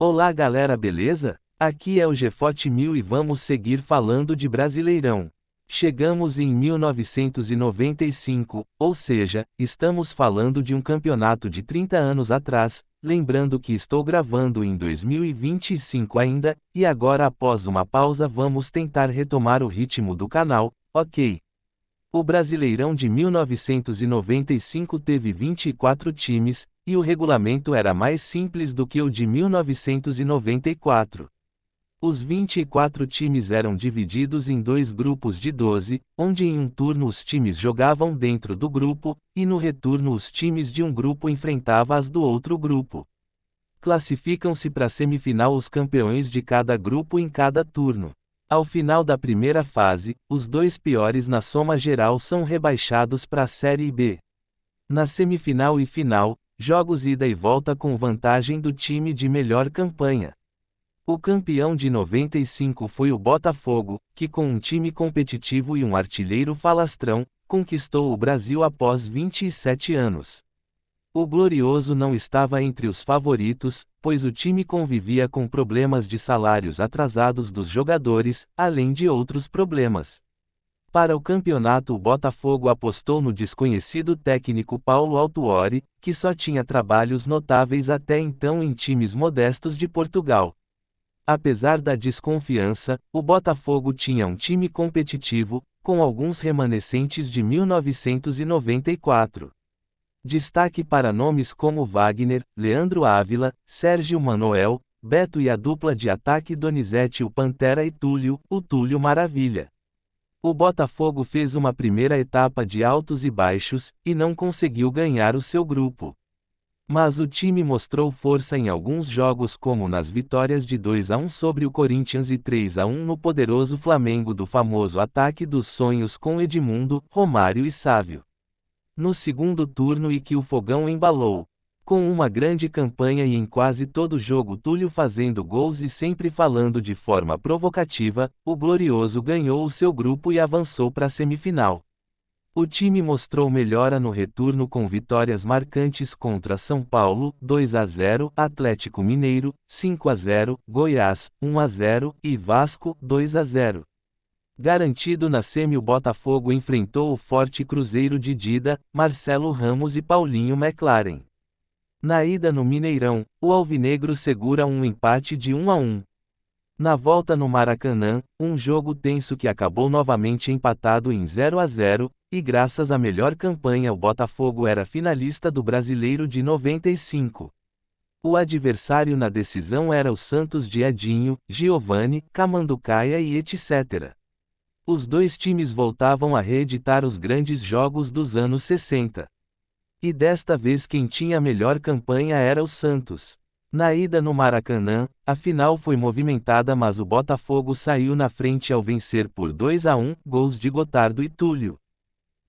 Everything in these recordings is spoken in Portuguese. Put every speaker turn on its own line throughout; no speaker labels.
Olá galera, beleza? Aqui é o Gefote 1000 e vamos seguir falando de Brasileirão. Chegamos em 1995, ou seja, estamos falando de um campeonato de 30 anos atrás, lembrando que estou gravando em 2025 ainda, e agora após uma pausa vamos tentar retomar o ritmo do canal, ok? O Brasileirão de 1995 teve 24 times, e o regulamento era mais simples do que o de 1994. Os 24 times eram divididos em dois grupos de 12, onde em um turno os times jogavam dentro do grupo, e no retorno os times de um grupo enfrentavam as do outro grupo. Classificam-se para a semifinal os campeões de cada grupo em cada turno. Ao final da primeira fase, os dois piores na soma geral são rebaixados para a Série B. Na semifinal e final, jogos ida e volta com vantagem do time de melhor campanha. O campeão de 95 foi o Botafogo, que com um time competitivo e um artilheiro falastrão, conquistou o Brasil após 27 anos. O Glorioso não estava entre os favoritos, pois o time convivia com problemas de salários atrasados dos jogadores, além de outros problemas. Para o campeonato, o Botafogo apostou no desconhecido técnico Paulo Autuori, que só tinha trabalhos notáveis até então em times modestos de Portugal. Apesar da desconfiança, o Botafogo tinha um time competitivo, com alguns remanescentes de 1994. Destaque para nomes como Wagner, Leandro Ávila, Sérgio Manuel, Beto e a dupla de ataque Donizete o Pantera e Túlio, o Túlio Maravilha. O Botafogo fez uma primeira etapa de altos e baixos, e não conseguiu ganhar o seu grupo. Mas o time mostrou força em alguns jogos, como nas vitórias de 2-1 sobre o Corinthians e 3-1 no poderoso Flamengo do famoso ataque dos sonhos com Edmundo, Romário e Sávio. No segundo turno e que o fogão embalou. Com uma grande campanha e em quase todo jogo Túlio fazendo gols e sempre falando de forma provocativa, o Glorioso ganhou o seu grupo e avançou para a semifinal. O time mostrou melhora no retorno com vitórias marcantes contra São Paulo, 2-0, Atlético Mineiro, 5-0, Goiás, 1-0, e Vasco, 2-0. Garantido na semi, o Botafogo enfrentou o forte Cruzeiro de Dida, Marcelo Ramos e Paulinho McLaren. Na ida no Mineirão, o alvinegro segura um empate de 1-1. Na volta no Maracanã, um jogo tenso que acabou novamente empatado em 0-0, e graças à melhor campanha o Botafogo era finalista do Brasileiro de 95. O adversário na decisão era o Santos de Edinho, Giovani, Camanducaia e etc. Os dois times voltavam a reeditar os grandes jogos dos anos 60. E desta vez quem tinha a melhor campanha era o Santos. Na ida no Maracanã, a final foi movimentada, mas o Botafogo saiu na frente ao vencer por 2-1, gols de Gotardo e Túlio.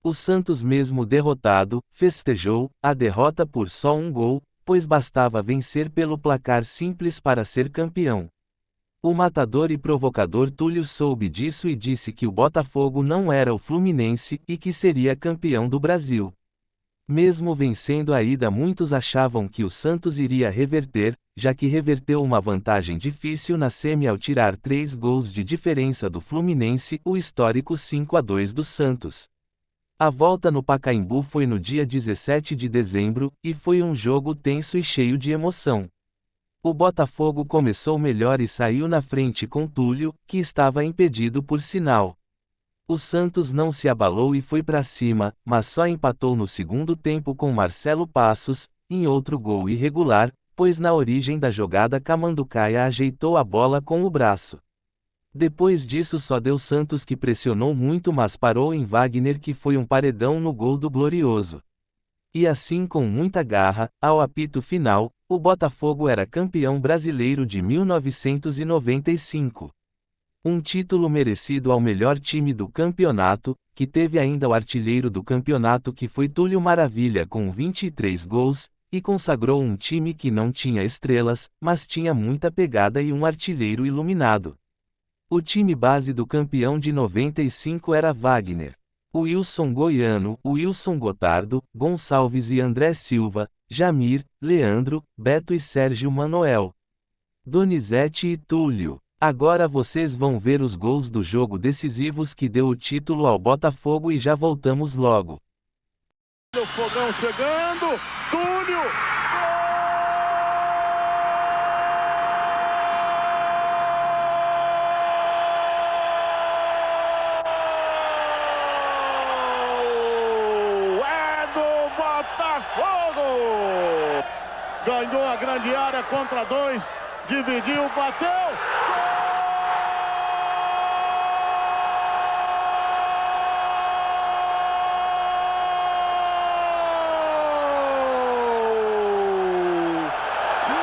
O Santos, mesmo derrotado, festejou a derrota por só um gol, pois bastava vencer pelo placar simples para ser campeão. O matador e provocador Túlio soube disso e disse que o Botafogo não era o Fluminense e que seria campeão do Brasil. Mesmo vencendo a ida, muitos achavam que o Santos iria reverter, já que reverteu uma vantagem difícil na semi ao tirar 3 gols de diferença do Fluminense, o histórico 5-2 do Santos. A volta no Pacaembu foi no dia 17 de dezembro, e foi um jogo tenso e cheio de emoção. O Botafogo começou melhor e saiu na frente com Túlio, que estava impedido por sinal. O Santos não se abalou e foi para cima, mas só empatou no segundo tempo com Marcelo Passos, em outro gol irregular, pois na origem da jogada Camanducaia ajeitou a bola com o braço. Depois disso só deu Santos, que pressionou muito mas parou em Wagner, que foi um paredão no gol do Glorioso. E assim, com muita garra, ao apito final, o Botafogo era campeão brasileiro de 1995. Um título merecido ao melhor time do campeonato, que teve ainda o artilheiro do campeonato, que foi Túlio Maravilha com 23 gols, e consagrou um time que não tinha estrelas, mas tinha muita pegada e um artilheiro iluminado. O time base do campeão de 95 era Wagner, Wilson Goiano, Wilson Gotardo, Gonçalves e André Silva, Jamir, Leandro, Beto e Sérgio Manuel. Donizete e Túlio. Agora vocês vão ver os gols do jogo decisivos que deu o título ao Botafogo e já voltamos logo.
O fogão chegando, Túlio! Botafogo! Ganhou a grande área contra dois, dividiu, bateu!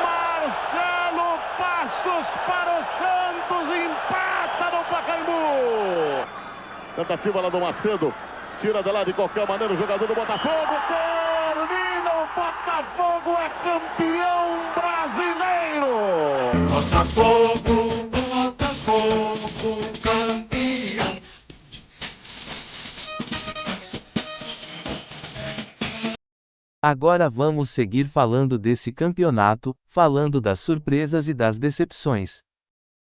Marcelo Passos para o Santos, empata no Pacaembu! Tentativa lá do Macedo. Tira de lá de qualquer maneira o jogador do Botafogo. Termina, o Botafogo é campeão brasileiro.
Botafogo, Botafogo, campeão.
Agora vamos seguir falando desse campeonato, falando das surpresas e das decepções.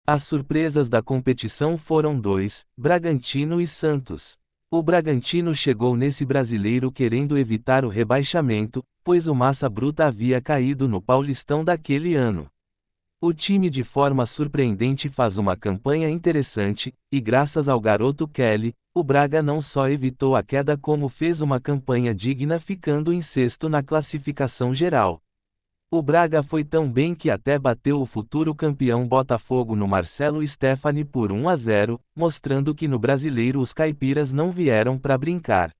As surpresas da competição foram dois: Bragantino e Santos. O Bragantino chegou nesse brasileiro querendo evitar o rebaixamento, pois o Massa Bruta havia caído no Paulistão daquele ano. O time de forma surpreendente faz uma campanha interessante, e graças ao garoto Kelly, o Braga não só evitou a queda como fez uma campanha digna ficando em sexto na classificação geral. O Braga foi tão bem que até bateu o futuro campeão Botafogo no Marcelo Stefani por 1-0, mostrando que no brasileiro os caipiras não vieram para brincar.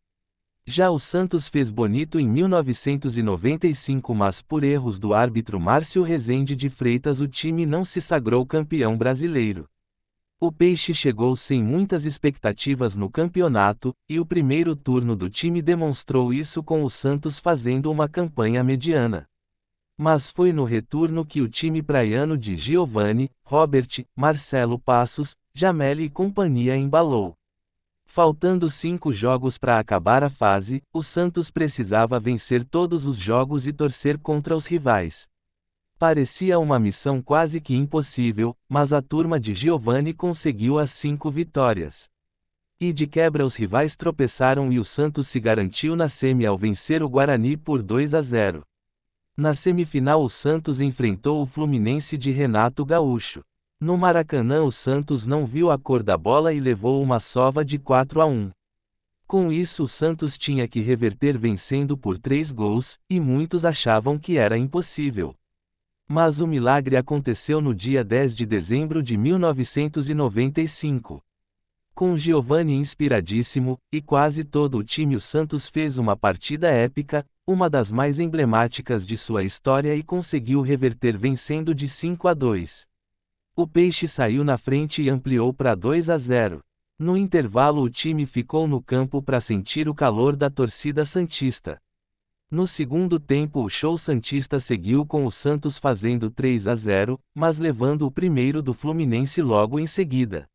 Já o Santos fez bonito em 1995, mas por erros do árbitro Márcio Rezende de Freitas o time não se sagrou campeão brasileiro. O Peixe chegou sem muitas expectativas no campeonato, e o primeiro turno do time demonstrou isso com o Santos fazendo uma campanha mediana. Mas foi no retorno que o time praiano de Giovani, Robert, Marcelo Passos, Jameli e companhia embalou. Faltando 5 jogos para acabar a fase, o Santos precisava vencer todos os jogos e torcer contra os rivais. Parecia uma missão quase que impossível, mas a turma de Giovani conseguiu as 5 vitórias. E de quebra os rivais tropeçaram e o Santos se garantiu na semi ao vencer o Guarani por 2-0. Na semifinal o Santos enfrentou o Fluminense de Renato Gaúcho. No Maracanã o Santos não viu a cor da bola e levou uma sova de 4-1. Com isso o Santos tinha que reverter vencendo por 3 gols, e muitos achavam que era impossível. Mas o milagre aconteceu no dia 10 de dezembro de 1995. Com Giovani inspiradíssimo, e quase todo o time o Santos fez uma partida épica, uma das mais emblemáticas de sua história e conseguiu reverter vencendo de 5-2. O Peixe saiu na frente e ampliou para 2-0. No intervalo o time ficou no campo para sentir o calor da torcida santista. No segundo tempo o show santista seguiu com o Santos fazendo 3-0, mas levando o primeiro do Fluminense logo em seguida.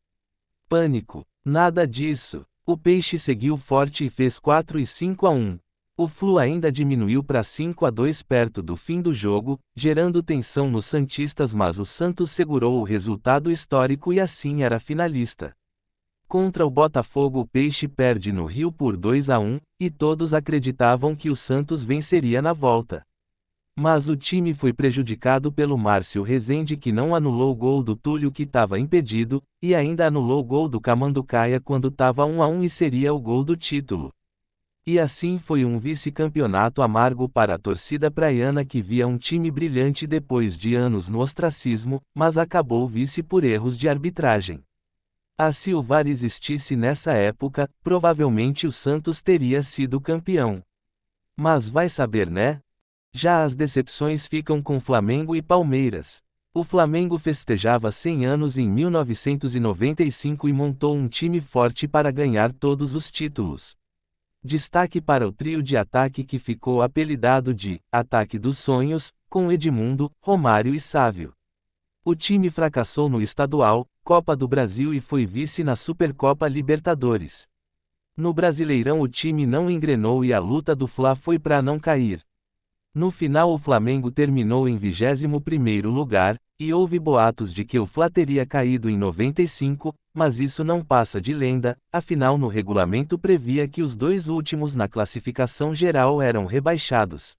Pânico. Nada disso. O Peixe seguiu forte e fez 4 e 5-1. O Flu ainda diminuiu para 5-2 perto do fim do jogo, gerando tensão nos santistas, mas o Santos segurou o resultado histórico e assim era finalista. Contra o Botafogo o Peixe perde no Rio por 2-1, e todos acreditavam que o Santos venceria na volta. Mas o time foi prejudicado pelo Márcio Rezende, que não anulou o gol do Túlio que estava impedido, e ainda anulou o gol do Camanducaia quando estava 1-1 e seria o gol do título. E assim foi um vice-campeonato amargo para a torcida praiana que via um time brilhante depois de anos no ostracismo, mas acabou vice por erros de arbitragem. Se o VAR existisse nessa época, provavelmente o Santos teria sido campeão. Mas vai saber, né? Já as decepções ficam com Flamengo e Palmeiras. O Flamengo festejava 100 anos em 1995 e montou um time forte para ganhar todos os títulos. Destaque para o trio de ataque que ficou apelidado de Ataque dos Sonhos, com Edmundo, Romário e Sávio. O time fracassou no Estadual, Copa do Brasil e foi vice na Supercopa Libertadores. No Brasileirão o time não engrenou e a luta do Fla foi para não cair. No final o Flamengo terminou em 21º lugar, E houve boatos de que o Fla teria caído em 95, mas isso não passa de lenda, afinal no regulamento previa que os dois últimos na classificação geral eram rebaixados.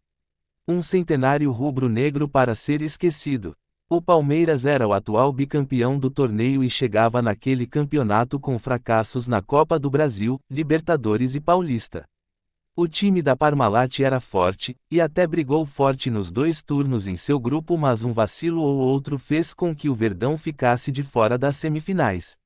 Um centenário rubro-negro para ser esquecido. O Palmeiras era o atual bicampeão do torneio e chegava naquele campeonato com fracassos na Copa do Brasil, Libertadores e Paulista. O time da Parmalat era forte, e até brigou forte nos dois turnos em seu grupo, mas um vacilo ou outro fez com que o Verdão ficasse de fora das semifinais.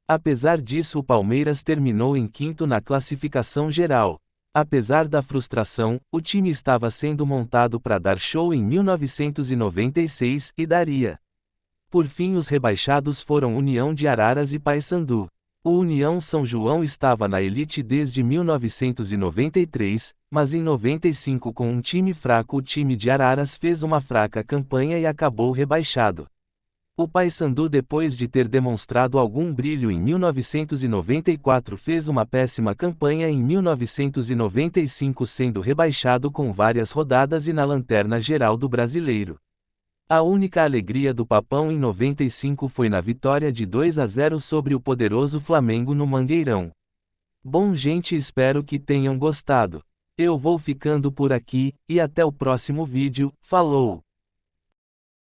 Apesar disso, o Palmeiras terminou em quinto na classificação geral. Apesar da frustração, o time estava sendo montado para dar show em 1996 e daria. Por fim, os rebaixados foram União de Araras e Paysandu. O União São João estava na elite desde 1993, mas em 95, com um time fraco, o time de Araras fez uma fraca campanha e acabou rebaixado. O Paysandu, depois de ter demonstrado algum brilho em 1994, fez uma péssima campanha em 1995, sendo rebaixado com várias rodadas e na lanterna geral do Brasileiro. A única alegria do Papão em 95 foi na vitória de 2-0 sobre o poderoso Flamengo no Mangueirão. Bom, gente, espero que tenham gostado. Eu vou ficando por aqui, e até o próximo vídeo. Falou!